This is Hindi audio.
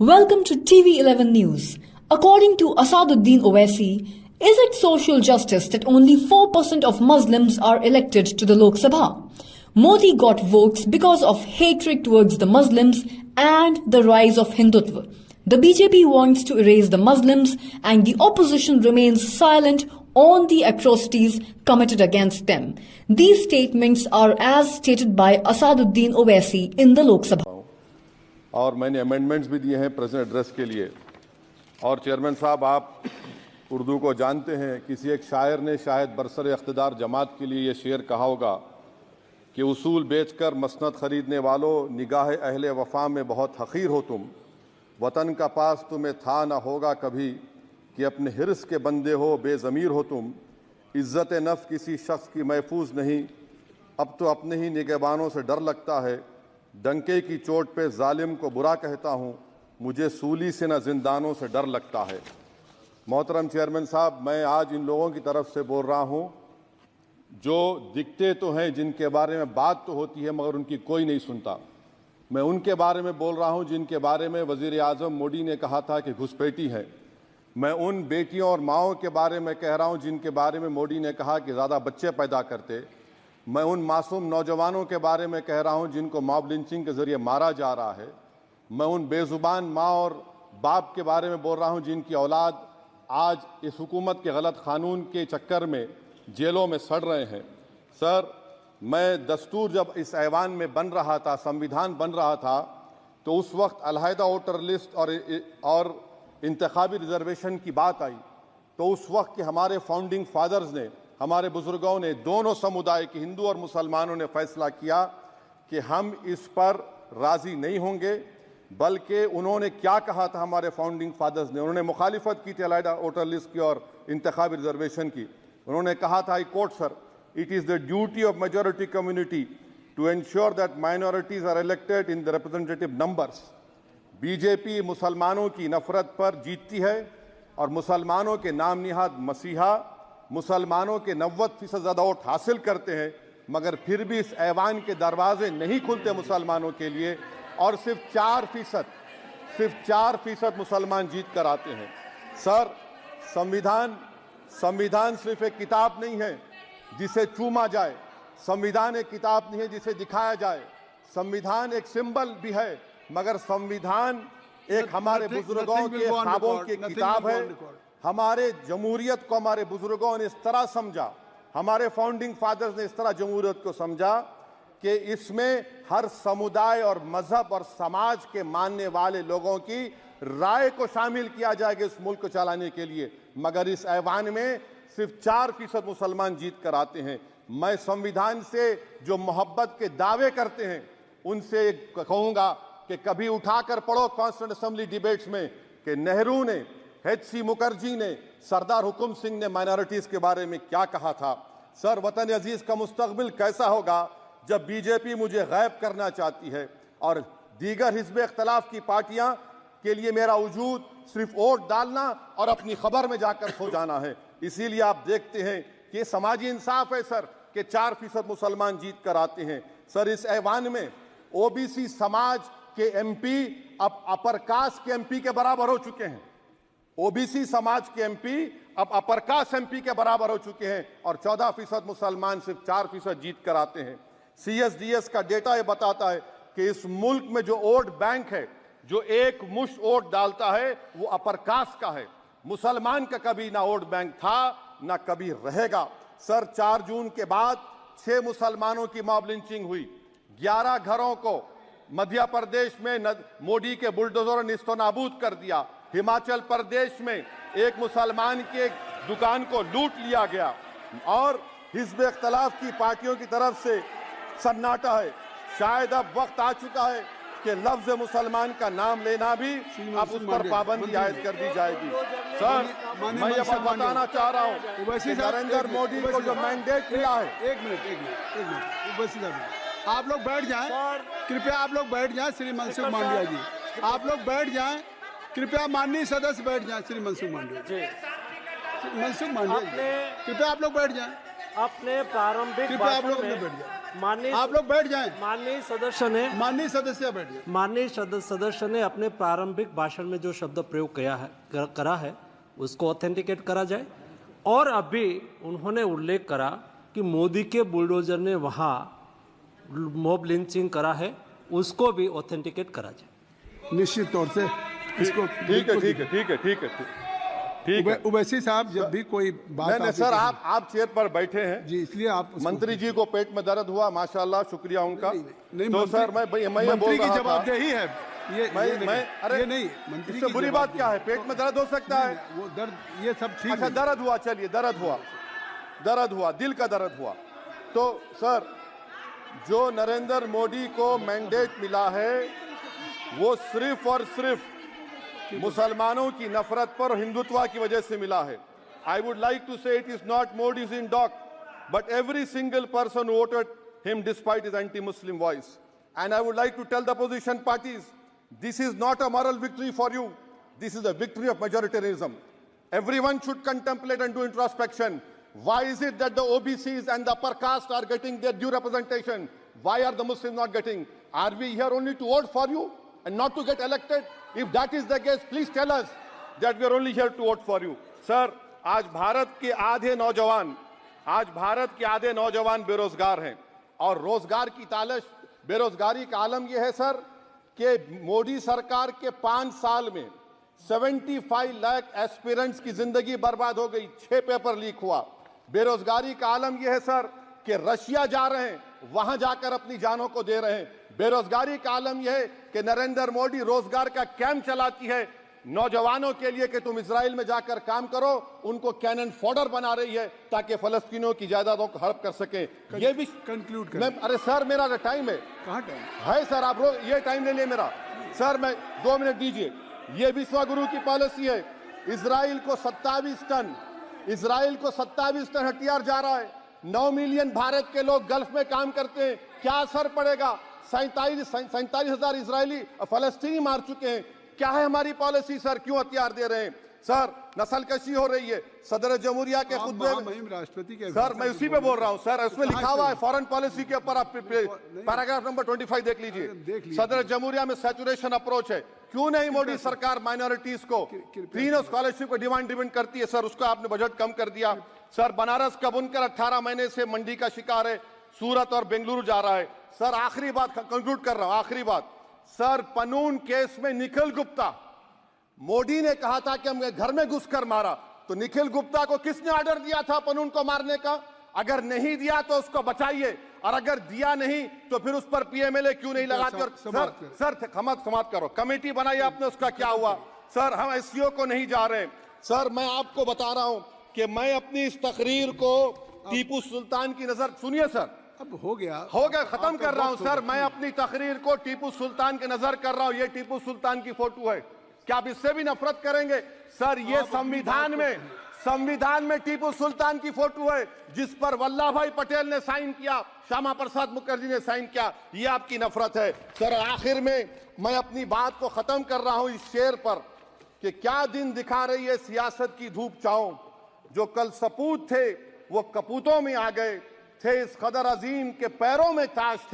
Welcome to TV11 News. According to Asaduddin Owaisi, is it social justice that only 4% of Muslims are elected to the Lok Sabha? Modi got votes because of hatred towards the Muslims and the rise of Hindutva. The BJP wants to erase the Muslims and the opposition remains silent on the atrocities committed against them. These statements are as stated by Asaduddin Owaisi in the Lok Sabha. और मैंने अमेंडमेंट्स भी दिए हैं प्रेजेंट एड्रेस के लिए। और चेयरमैन साहब, आप उर्दू को जानते हैं, किसी एक शायर ने शायद बरसर इख्तिदार जमात के लिए ये शेर कहा होगा कि उसूल बेचकर मसनद ख़रीदने वालों, निगाह अहले वफ़ा में बहुत हक़ीर हो तुम, वतन का पास तुम्हें था ना होगा कभी, कि अपने हिर्स के बंदे हो बेज़मीर हो तुम, इज़्ज़त नफ्स किसी शख्स की महफूज नहीं, अब तो अपने ही निगहबानों से डर लगता है, डंके की चोट पे जालिम को बुरा कहता हूँ, मुझे सूली से न जिंदानों से डर लगता है। मोहतरम चेयरमैन साहब, मैं आज इन लोगों की तरफ से बोल रहा हूँ जो दिखते तो हैं, जिनके बारे में बात तो होती है मगर उनकी कोई नहीं सुनता। मैं उनके बारे में बोल रहा हूँ जिनके बारे में वज़ीर आज़म मोदी ने कहा था कि घुसपैठी है। मैं उन बेटियों और माओं के बारे में कह रहा हूँ जिनके बारे में मोदी ने कहा कि ज़्यादा बच्चे पैदा करते। मैं उन मासूम नौजवानों के बारे में कह रहा हूं जिनको मॉब लिंचिंग के ज़रिए मारा जा रहा है। मैं उन बेज़ुबान माँ और बाप के बारे में बोल रहा हूं जिनकी औलाद आज इस हुकूमत के गलत कानून के चक्कर में जेलों में सड़ रहे हैं। सर, मैं दस्तूर जब इस ऐवान में बन रहा था, संविधान बन रहा था, तो उस वक्त अलहदा वोटर लिस्ट और इंतखाबी रिजर्वेशन की बात आई, तो उस वक्त के हमारे फाउंडिंग फादर्स ने, हमारे बुजुर्गों ने, दोनों समुदाय के हिंदू और मुसलमानों ने फैसला किया कि हम इस पर राज़ी नहीं होंगे। बल्कि उन्होंने क्या कहा था, हमारे फाउंडिंग फादर्स ने, उन्होंने मुखालिफत की थी अलहदा वोटर लिस्ट की और इंतखाबी रिजर्वेशन की। उन्होंने कहा था, I quote sir, it is the duty of majority community to ensure that minorities are elected in the representative numbers. BJP मुसलमानों की नफरत पर जीतती है और मुसलमानों के नाम निहाद मसीहा मुसलमानों के 90% ज़्यादा वोट हासिल करते हैं, मगर फिर भी इस ऐवान के दरवाजे नहीं खुलते मुसलमानों के लिए और सिर्फ 4% मुसलमान जीत कर आते हैं। सर, संविधान सिर्फ एक किताब नहीं है जिसे चूमा जाए, संविधान एक किताब नहीं है जिसे दिखाया जाए, संविधान एक सिंबल भी है, मगर संविधान एक हमारे बुजुर्गों के ख्वाबों की किताब है। हमारे जमहूरियत को हमारे बुजुर्गों ने इस तरह समझा, हमारे फाउंडिंग फादर्स ने इस तरह जमहूरियत को समझा कि इसमें हर समुदाय और मजहब और समाज के मानने वाले लोगों की राय को शामिल किया जाएगा इस मुल्क को चलाने के लिए। मगर इस ऐवान में सिर्फ 4% मुसलमान जीत कर आते हैं। मैं संविधान से जो मोहब्बत के दावे करते हैं उनसे कहूंगा कि कभी उठाकर पढ़ो कॉन्स्टिट्यूएंट असेंबली डिबेट्स में कि नेहरू ने, H.C. मुखर्जी ने, सरदार हुकुम सिंह ने माइनॉरिटीज़ के बारे में क्या कहा था। सर, वतन अजीज़ का मुस्तकबिल कैसा होगा जब बीजेपी मुझे गायब करना चाहती है और दीगर हिज़्ब इख्तिलाफ की पार्टियां के लिए मेरा वजूद सिर्फ वोट डालना और अपनी खबर में जाकर सो जाना है। इसीलिए आप देखते हैं कि समाजी इंसाफ है सर कि 4% मुसलमान जीत कर आते हैं। सर, इस ऐवान में ओबीसी समाज के एमपी अब अपर कास्ट के एमपी के बराबर हो चुके हैं। ओबीसी समाज के एमपी अब अपर कास्ट एमपी के बराबर हो चुके हैं और 14% मुसलमान सिर्फ 4% जीत कर आते हैं। CSDS का डेटा ये बताता है कि इस मुल्क में जो वोट बैंक है, जो एक मुश्त वोट डालता है, वो अपर कास्ट का है। मुसलमान का कभी ना वोट बैंक था ना कभी रहेगा। सर, 4 जून के बाद 6 मुसलमानों की मॉब लिंचिंग हुई, 11 घरों को मध्य प्रदेश में मोदी के बुलडोजर ने निस्तो नाबूद कर दिया। हिमाचल प्रदेश में एक मुसलमान की एक दुकान को लूट लिया गया और हिज़्ब इख्तिलाफ की पार्टियों की तरफ से सन्नाटा है। शायद अब वक्त आ चुका है कि लफ्ज़ मुसलमान का नाम लेना भी अब उस पर पाबंदी आयद कर दी जाएगी। सर, मैं ये बात बताना चाह रहा हूँ कि नरेंद्र मोदी को जो मैंडेट मिला है। एक मिनट, आप लोग बैठ जाएं, कृपया आप लोग बैठ जाएं। श्री मनसुख मांडविया जी, आप लोग बैठ जाएं, कृपया माननीय सदस्य बैठ जाएं। श्री मनसुख मांडविया जी, कृपया आप लोग बैठ जाएं। अपने प्रारंभिक कृपया आप लोग बैठ जाएं। माननीय आप लोग बैठ जाएं। माननीय सदस्य ने माननीय सदस्य बैठ जाएं। माननीय सदस्य ने अपने प्रारंभिक भाषण में जो शब्द प्रयोग करा है उसको ऑथेंटिकेट करा जाए। और अभी उन्होंने उल्लेख करा कि मोदी के बुलडोजर ने वहाँ मॉब लिंचिंग करा है, उसको भी ऑथेंटिकेट करा जाए। निश्चित तौर से इसको ठीक है। ओवैसी साहब जब भी कोई बात नहीं सर, आप चेयर पर बैठे हैं जी, इसलिए आप मंत्री जी को पेट में दर्द हुआ, माशाल्लाह, शुक्रिया उनका। नहीं, तो सर मैं ये बोल मंत्री की रहा था, जवाबदेही है अरे ये नहीं, मंत्री इससे की बुरी बात क्या है? पेट में दर्द हो सकता है, वो दर्द ये सब ठीक अच्छा है। दर्द हुआ, चलिए दर्द हुआ, दिल का दर्द हुआ। तो सर, जो नरेंद्र मोदी को मैंडेट मिला है वो सिर्फ और सिर्फ मुसलमानों की नफरत पर और हिंदुत्व की वजह से मिला है। I would like to say it is not Modi's in dock, but every single person voted him despite his anti Muslim voice. And I would like to tell the opposition parties, this is not a moral victory for you, this is a victory of majoritarianism. Everyone should contemplate and do introspection. Why is it that the OBCs and the upper caste are getting their due representation? Why are the Muslims not getting? Are we here only to vote for you and not to get elected? If that is the case, please tell us that we are only here to vote for you. Sir, आज भारत के आधे नौजवान बेरोजगार हैं और रोजगार की तालाश, बेरोजगारी का आलम यह है सर कि मोदी सरकार के 5 साल में 75 लाख एस्पिरेंट्स की जिंदगी बर्बाद हो गई, 6 पेपर लीक हुआ। बेरोजगारी का आलम यह है सर कि रशिया जा रहे हैं, वहां जाकर अपनी जानों को दे रहे हैं। बेरोजगारी का आलम यह है कि नरेंद्र मोदी रोजगार का कैंप चलाती है नौजवानों के लिए कि तुम इजराइल में जाकर काम करो, उनको कैनन फॉडर बना रही है ताकि फलस्तीनियों की जायदादों को हड़प कर सके। ये भी कंक्लूड कर। अरे सर मेरा टाइम है, कहाँ टाइम है सर? आप ये टाइम ले लिए मेरा सर, मैं 2 मिनट दीजिए। ये विश्वगुरु की पॉलिसी है, इजराइल को 27 टन हथियार जा रहा है। 9 मिलियन भारत के लोग गल्फ में काम करते हैं, क्या असर पड़ेगा? 47,000 इजरायली फलस्तीनी मार चुके हैं। क्या है हमारी पॉलिसी सर? क्यों हथियार दे रहे हैं सर? नस्लकशी हो रही है। सदर जमहूरिया के खुतबे में राष्ट्रपति के सर, मैं उसी पे बोल रहा हूं सर, उसमें लिखा हुआ है फॉरेन पॉलिसी के ऊपर, आप पैराग्राफ नंबर 25 देख लीजिए। सदर जमहूरिया में सैचुरेशन अप्रोच है। क्यों नहीं मोदी सरकार माइनॉरिटीज को तीनों स्कॉलरशिप को डिमांड करती है सर, उसको आपने बजट कम कर दिया। सर, बनारस का बुनकर 18 महीने से मंडी का शिकार है, सूरत और बेंगलुरु जा रहा है। सर आखिरी बात कंक्लूड कर रहा हूं, आखिरी बात सर, पनून केस में निखिल गुप्ता, मोदी ने कहा था कि हमने घर में घुसकर मारा, तो निखिल गुप्ता को किसने ऑर्डर दिया था पनून को मारने का? अगर नहीं दिया तो उसको बचाइए, और अगर दिया नहीं तो फिर उस पर पीएमएलए क्यों नहीं लगाते? और सर समाप्त करो, कमेटी बनाई आपने, उसका क्या हुआ? सर हम एससीओ को नहीं जा रहे। सर मैं आपको बता रहा हूं कि मैं अपनी इस तकरीर को टीपू सुल्तान की नजर, सुनिए सर, अब हो गया खत्म कर रहा हूं सर। मैं अपनी तकरीर को टीपू सुल्तान के नजर कर रहा हूं। ये टीपू सुल्तान की फोटो है, क्या आप इससे भी नफरत करेंगे? सर ये संविधान में टीपू सुल्तान की फोटो है जिस पर वल्लभ भाई पटेल ने साइन किया, श्यामा प्रसाद मुखर्जी ने साइन किया। ये आपकी नफरत है सर। आखिर में मैं अपनी बात को खत्म कर रहा हूं इस शेर पर कि क्या दिन दिखा रही है सियासत की धूप छांव, जो कल सपूत थे वो कपूतों में आ गए, थे इस कदर अजीम के पैरों में ताज थे।